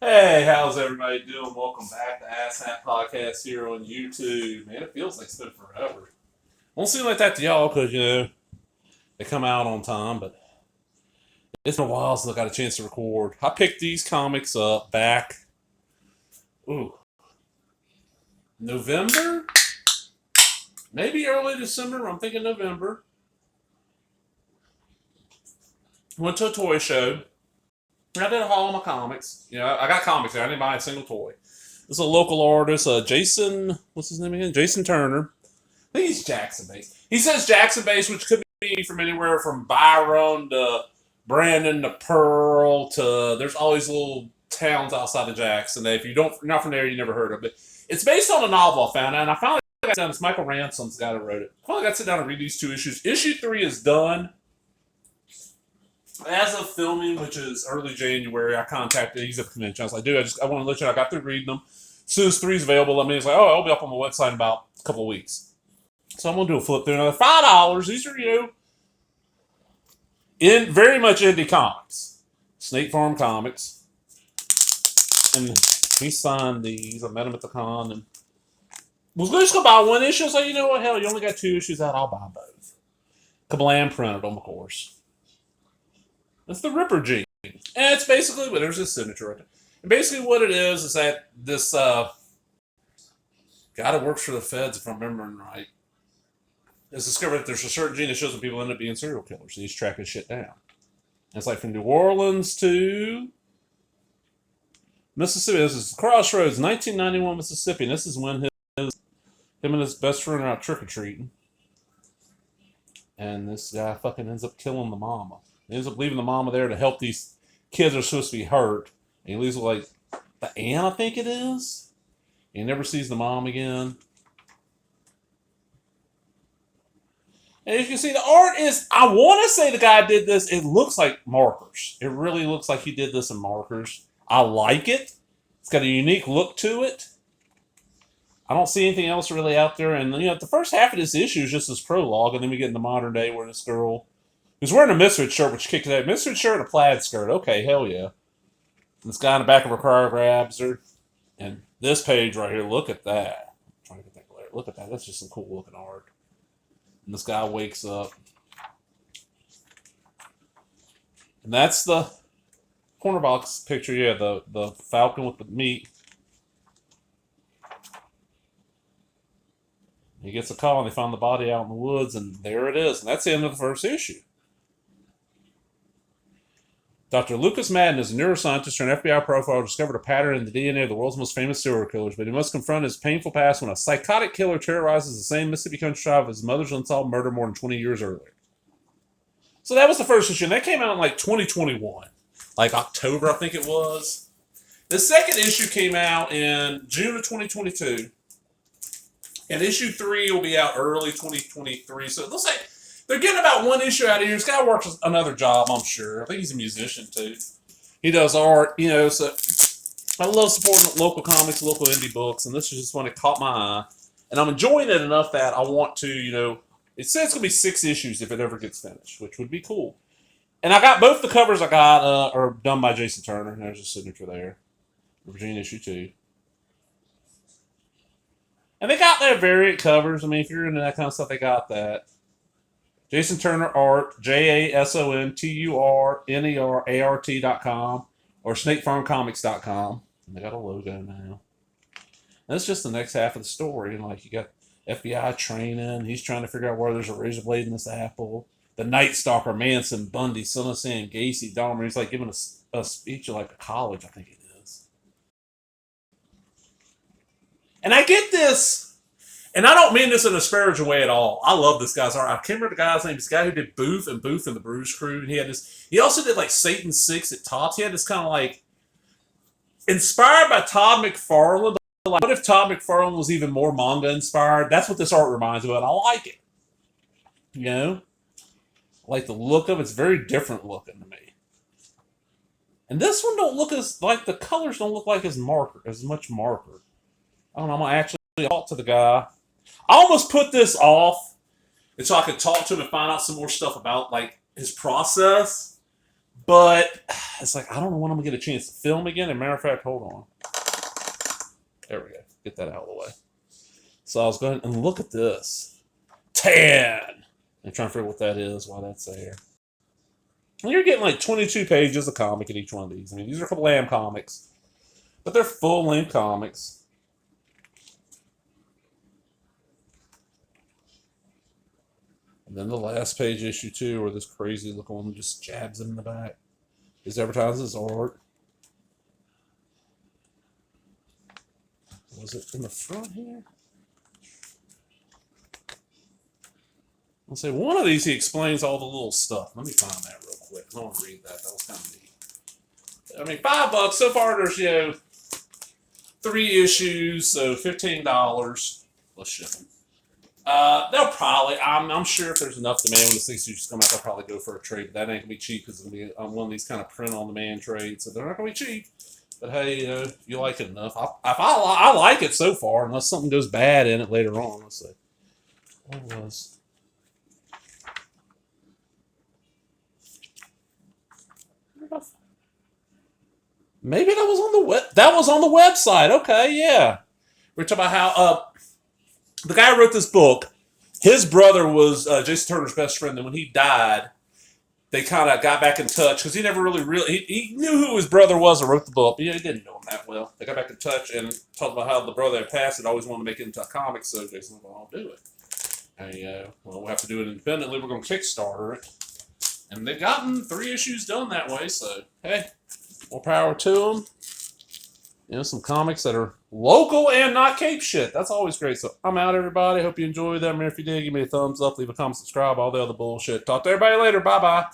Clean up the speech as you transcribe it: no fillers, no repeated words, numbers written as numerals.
Hey, how's everybody doing? Welcome back to Ass Hat Podcast here on YouTube. Man, it feels like it's been forever. Won't seem like that to y'all because, they come out on time, but it's been a while since I got a chance to record. I picked these comics up back, ooh, November? Maybe early December. I'm thinking November. Went to a toy show. I did a haul of my comics. I got comics there. I didn't buy a single toy. This is a local artist, Jason, what's his name again? Jason Turner. I think he's Jackson based. He says Jackson based, which could be from anywhere from Byron to Brandon to Pearl to there's all these little towns outside of Jackson that if you're not from there, you never heard of it. It's based on a novel I found, and I finally got down. It's Michael Ransom's the guy that wrote it. I finally got to sit down and read these two issues. Issue 3 is done. As of filming, which is early January, I contacted. He's at the convention. I was like, dude, I want to let you know I got through reading them. As soon as 3 is available, let me. He's like, oh, I'll be up on my website in about a couple of weeks. So I'm gonna do a flip through another $5. These are in very much indie comics, Snake Farm Comics, and he signed these. I met him at the con and was just gonna buy one issue. So you know what, hell, you only got 2 issues out. I'll buy both. Kablam printed them, of course. It's the Ripper Gene, and it's basically there's his signature right there. And basically what it is that this guy that works for the feds, if I'm remembering right, has discovered that there's a certain gene that shows when people end up being serial killers. And he's tracking shit down. And it's like from New Orleans to Mississippi. This is Crossroads, 1991 Mississippi. And this is when him and his best friend are out trick-or-treating. And this guy fucking ends up killing the mama. He ends up leaving the mama there to help these kids that are supposed to be hurt. And he leaves with like the aunt, I think it is. And he never sees the mom again. And as you can see, the art is, I want to say the guy did this, it looks like markers. It really looks like he did this in markers. I like it. It's got a unique look to it. I don't see anything else really out there. And, the first half of this issue is just this prologue, and then we get into modern day where this girl, who's wearing a Misfit shirt, which kicked out. Misfit shirt and a plaid skirt. Okay, hell yeah. And this guy in the back of her car grabs her. And this page right here, look at that. I'm trying to get that glare. Look at that. That's just some cool looking art. And this guy wakes up. And that's the corner box picture. Yeah, the falcon with the meat. He gets a call and they find the body out in the woods, and there it is. And that's the end of the first issue. Dr. Lucas Madden is a neuroscientist turned FBI profiler who discovered a pattern in the DNA of the world's most famous serial killers, but he must confront his painful past when a psychotic killer terrorizes the same Mississippi country tribe as his mother's unsolved murder more than 20 years earlier. So that was the first issue, and that came out in like 2021. Like October, I think it was. The second issue came out in June of 2022. And issue 3 will be out early 2023. So it looks like they're getting about one issue out of here. This guy works another job, I'm sure. I think he's a musician, too. He does art, so I love supporting local comics, local indie books, and this is just one that caught my eye. And I'm enjoying it enough that I want to, it says it's going to be 6 issues if it ever gets finished, which would be cool. And I got both the covers I got are done by Jason Turner. There's his signature there. Virginia issue 2. And they got their variant covers. I mean, if you're into that kind of stuff, they got that. Jason Turner Art, JasonTurnerArt.com or SnakeFarmComics.com. And they got a logo now. And it's just the next half of the story. And like you got FBI training. He's trying to figure out where there's a razor blade in this apple. The Night Stalker, Manson, Bundy, Son of Sam, Gacy, Dahmer. He's like giving a speech at like a college, I think it is. And I get this, and I don't mean this in a disparaging way at all. I love this guy's art. I can't remember the guy's name. This guy who did Booth and the Bruise Crew. And he had this. He also did like Satan 6 at Tops. He had this kind of like inspired by Todd McFarlane. Like, what if Todd McFarlane was even more manga inspired? That's what this art reminds me of. And I like it. I like the look of it. It's very different looking to me. And this one don't look as like the colors don't look like as much marker. I don't know. I'm gonna actually talk to the guy. I almost put this off, and so I could talk to him and find out some more stuff about like his process. But it's like, I don't know when I'm going to get a chance to film again. As a matter of fact, hold on. There we go. Get that out of the way. So I was going, and look at this. 10! I'm trying to figure what that is, why that's there. And you're getting like 22 pages of comic in each one of these. I mean, these are from Lamb Comics, but they're full-length comics. And then the last page, issue 2, where this crazy looking woman just jabs him in the back. He's advertising his art. Was it in the front here? I'll say one of these he explains all the little stuff. Let me find that real quick. I want to read that. That was kind of neat. I mean, $5 so far. There's 3 issues, so $15. Let's ship them. They'll probably. I'm sure if there's enough demand when the 6 issues come out, they'll probably go for a trade. But that ain't gonna be cheap because it's gonna be one of these kind of print-on-demand trades. So they're not gonna be cheap. But hey, if you like it enough, I like it so far. Unless something goes bad in it later on. Let's see. What was? Maybe that was on the web. That was on the website. Okay, yeah. We're talking about how the guy who wrote this book, his brother was Jason Turner's best friend. And when he died, they kind of got back in touch because he never really he knew who his brother was and wrote the book, but he didn't know him that well. They got back in touch and talked about how the brother had passed and always wanted to make it into a comic. So Jason was like, well, I'll do it. And we'll have to do it independently. We're going to Kickstarter it, and they've gotten 3 issues done that way. So hey. More power to them. Some comics that are local and not Cape shit. That's always great. So I'm out, everybody. Hope you enjoyed that. If you did, give me a thumbs up, leave a comment, subscribe, all the other bullshit. Talk to everybody later. Bye-bye.